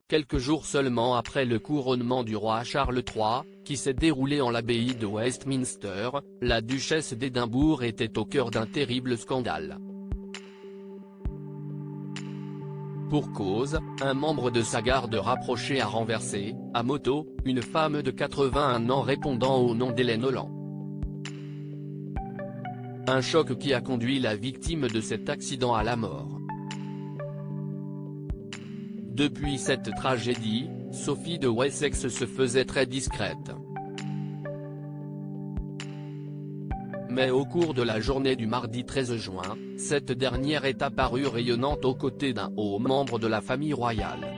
quelques jours seulement après le couronnement du roi Charles III, qui s'est déroulé en l'abbaye de Westminster, la duchesse d'Édimbourg était au cœur d'un terrible scandale. Pour cause, un membre de sa garde rapprochée a renversé, à moto, une femme de 81 ans répondant au nom d'Hélène Holland. Un choc qui a conduit la victime de cet accident à la mort. Depuis cette tragédie, Sophie de Wessex se faisait très discrète. Mais au cours de la journée du mardi 13 juin, cette dernière est apparue rayonnante aux côtés d'un haut membre de la famille royale.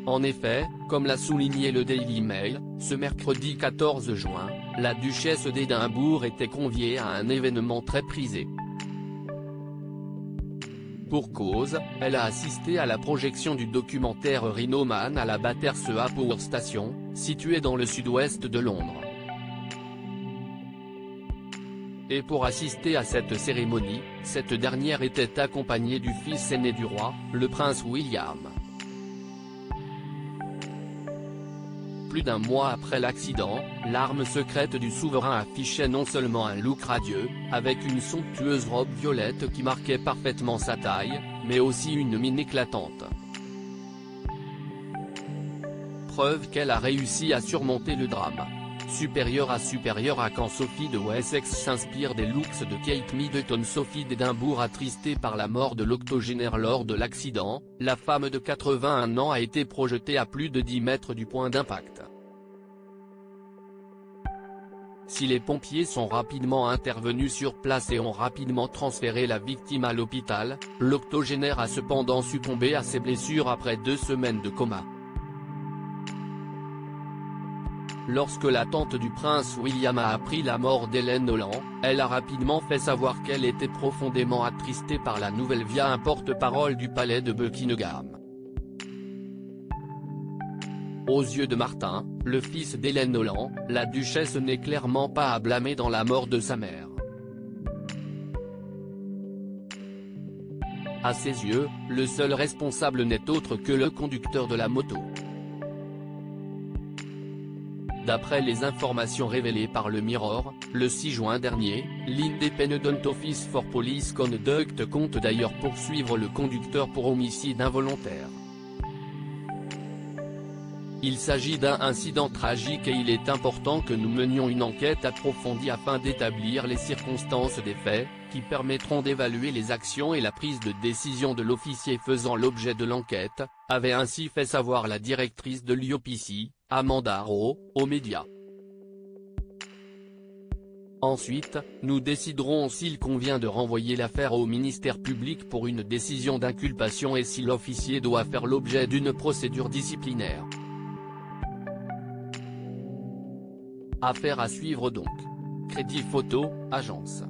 En effet, comme l'a souligné le Daily Mail, ce mercredi 14 juin, la duchesse d'Édimbourg était conviée à un événement très prisé. Pour cause, elle a assisté à la projection du documentaire Rhino Man à la Battersea Power Station, située dans le sud-ouest de Londres. Et pour assister à cette cérémonie, cette dernière était accompagnée du fils aîné du roi, le prince William. Plus d'un mois après l'accident, l'arme secrète du souverain affichait non seulement un look radieux, avec une somptueuse robe violette qui marquait parfaitement sa taille, mais aussi une mine éclatante. Preuve qu'elle a réussi à surmonter le drame. Supérieure à quand Sophie de Wessex s'inspire des looks de Kate Middleton. Sophie d'Édimbourg attristée par la mort de l'octogénaire lors de l'accident, la femme de 81 ans a été projetée à plus de 10 mètres du point d'impact. Si les pompiers sont rapidement intervenus sur place et ont rapidement transféré la victime à l'hôpital, l'octogénaire a cependant succombé à ses blessures après 2 semaines de coma. Lorsque la tante du prince William a appris la mort d'Hélène Holland, elle a rapidement fait savoir qu'elle était profondément attristée par la nouvelle via un porte-parole du palais de Buckingham. Aux yeux de Martin, le fils d'Hélène Holland, la duchesse n'est clairement pas à blâmer dans la mort de sa mère. À ses yeux, le seul responsable n'est autre que le conducteur de la moto. D'après les informations révélées par le Mirror, le 6 juin dernier, l'Independent Office for Police Conduct compte d'ailleurs poursuivre le conducteur pour homicide involontaire. Il s'agit d'un incident tragique et il est important que nous menions une enquête approfondie afin d'établir les circonstances des faits, qui permettront d'évaluer les actions et la prise de décision de l'officier faisant l'objet de l'enquête, avait ainsi fait savoir la directrice de l'IOPC, Amanda Rowe, aux médias. Ensuite, nous déciderons s'il convient de renvoyer l'affaire au ministère public pour une décision d'inculpation et si l'officier doit faire l'objet d'une procédure disciplinaire. Affaire à suivre donc. Crédit Photo, agence.